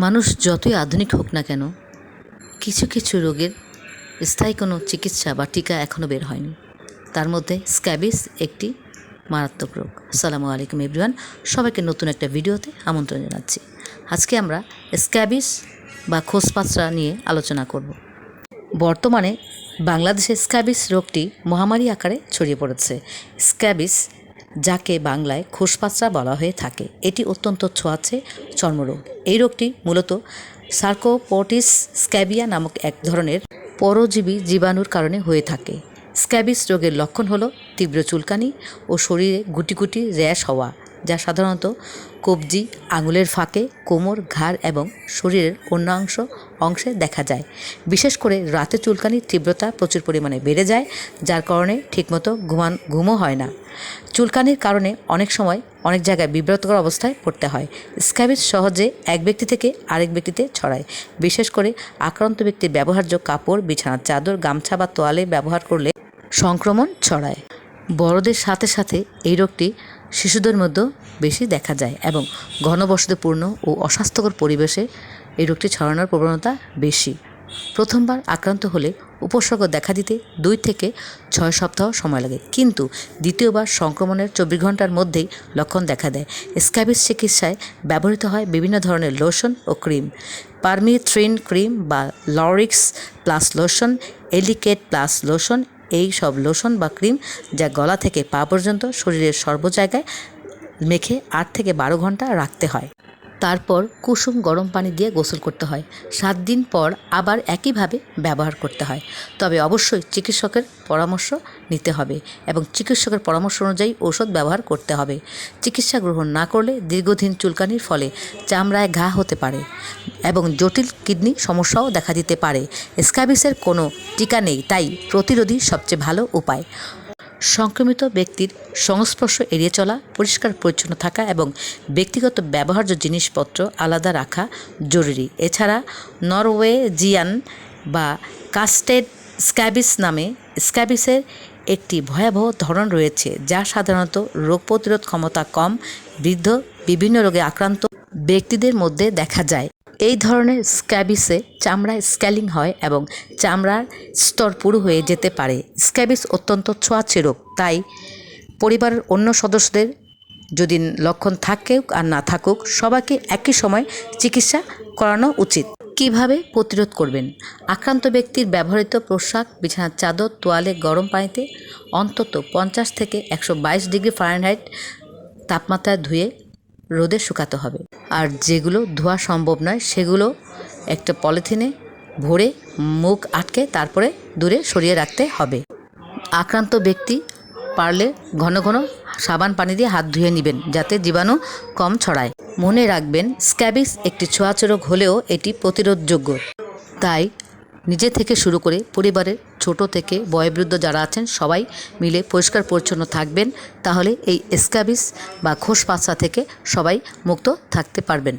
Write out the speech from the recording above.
মানুষ যতই আধুনিক হোক না কেন, কিছু কিছু রোগের স্থায়ী কোনো চিকিৎসা বা টিকা এখনও বের হয়নি। তার মধ্যে স্ক্যাবিস একটি মারাত্মক রোগ। আসসালামু আলাইকুম এভরিওয়ান, সবাইকে নতুন একটা ভিডিওতে আমন্ত্রণ জানাচ্ছি। আজকে আমরা স্ক্যাবিস বা খোসপাঁচড়া নিয়ে আলোচনা করব। বর্তমানে বাংলাদেশে স্ক্যাবিস রোগটি মহামারী আকারে ছড়িয়ে পড়েছে। স্ক্যাবিস, যাকে বাংলায় খোসপাঁচড়া বলা হয়ে থাকে, এটি অত্যন্ত ছোঁয়াচে চর্মরোগ। এই রোগটি মূলত সার্কোপটিস স্ক্যাবিয়া নামক এক ধরনের পরজীবী জীবাণুর কারণে হয়ে থাকে। স্ক্যাবিস রোগের লক্ষণ হলো তীব্র চুলকানি ও শরীরে গুটি গুটি র্যাশ হওয়া, যা সাধারণত কবজি, আঙুলের ফাঁকে, কোমর, ঘাড় এবং শরীরের অন্য অংশে দেখা যায়। বিশেষ করে রাতে চুলকানির তীব্রতা প্রচুর পরিমাণে বেড়ে যায়, যার কারণে ঠিকমতো ঘুমও হয় না। চুলকানির কারণে অনেক সময় অনেক জায়গায় বিব্রতকর অবস্থায় পড়তে হয়। স্ক্যাবিস সহজে এক ব্যক্তি থেকে আরেক ব্যক্তিতে ছড়ায়। বিশেষ করে আক্রান্ত ব্যক্তির ব্যবহার্য কাপড়, বিছানার চাদর, গামছা বা তোয়ালে ব্যবহার করলে সংক্রমণ ছড়ায়। বড়দের সাথে সাথে এই রোগটি শিশুদের মধ্যেও বেশি দেখা যায় এবং ঘনবসতিপূর্ণ ও অস্বাস্থ্যকর পরিবেশে এই রোগটি ছড়ানোর প্রবণতা বেশি। প্রথমবার আক্রান্ত হলে উপসর্গ দেখা দিতে 2 থেকে 6 সপ্তাহ সময় লাগে, কিন্তু দ্বিতীয়বার সংক্রমণের 24 ঘন্টার মধ্যেই লক্ষণ দেখা দেয়। স্ক্যাবিস চিকিৎসায় ব্যবহৃত হয় বিভিন্ন ধরনের লোশন ও ক্রিম। পারমিথ্রিন ক্রিম বা লরিক্স প্লাস লোশন, এলিকেট প্লাস লোশন, এই সব লোশন বা ক্রিম যা গলা থেকে পা পর্যন্ত শরীরের সর্ব জায়গায় মেখে 8 থেকে 12 ঘন্টা রাখতে হয়। তারপর কুসুম গরম পানি দিয়ে গোসল করতে হয়। 7 দিন পর আবার একইভাবে ব্যবহার করতে হয়। তবে অবশ্যই চিকিৎসকের পরামর্শ নিতে হবে এবং চিকিৎসকের পরামর্শ অনুযায়ী ঔষধ ব্যবহার করতে হবে। চিকিৎসা গ্রহণ না করলে দীর্ঘদিন চুলকানির ফলে চামড়ায় ঘা হতে পারে এবং জটিল কিডনি সমস্যাও দেখা দিতে পারে। স্ক্যাবিসের কোনো টিকা নেই, তাই প্রতিরোধই সবচেয়ে ভালো উপায়। সংক্রমিত ব্যক্তির সংস্পর্শ এড়িয়ে চলা, পরিষ্কার পরিচ্ছন্ন থাকা এবং ব্যক্তিগত ব্যবহার্য জিনিসপত্র আলাদা রাখা জরুরি। এছাড়া নরওয়েজিয়ান বা কাস্টেড স্ক্যাবিস নামে স্ক্যাবিসের একটি ভয়াবহ ধরন রয়েছে, যা সাধারণত রোগ প্রতিরোধ ক্ষমতা কম, বৃদ্ধ, বিভিন্ন রোগে আক্রান্ত ব্যক্তিদের মধ্যে দেখা যায়। এই ধরনের স্ক্যাবিসে চামড়ায় স্ক্যালিং হয় এবং চামড়ার স্তর পুরু হয়ে যেতে পারে। স্ক্যাবিস অত্যন্ত ছোঁয়াচে রোগ, তাই পরিবারের অন্য সদস্যদের যদি লক্ষণ থাকুক আর না থাকুক, সবাইকে একই সময় চিকিৎসা করানো উচিত। কিভাবে প্রতিরোধ করবেন? আক্রান্ত ব্যক্তির ব্যবহৃত পোশাক, বিছানার চাদর, তোয়ালে গরম পানিতে অন্তত 50 থেকে 122 ডিগ্রি ফারেনহাইট তাপমাত্রায় ধুয়ে রোদে শুকাতে হবে। আর যেগুলো ধোয়া সম্ভব নয়, সেগুলো একটা পলিথিনে ভরে মুখ আটকে তারপরে দূরে সরিয়ে রাখতে হবে। আক্রান্ত ব্যক্তি পারলে ঘন ঘন সাবান পানি দিয়ে হাত ধুয়ে নেবেন, যাতে জীবাণু কম ছড়ায়। মনে রাখবেন, স্ক্যাবিস একটি ছোঁয়াচে রোগ হলেও এটি প্রতিরোধযোগ্য। তাই নিজে থেকে শুরু করে পরিবারের ছোট থেকে বয়োবৃদ্ধ যারা আছেন সবাই মিলে পরিষ্কার পরিচ্ছন্ন থাকবেন, তাহলে এই স্ক্যাবিস বা খোসপাঁচড়া থেকে সবাই মুক্ত থাকতে পারবেন।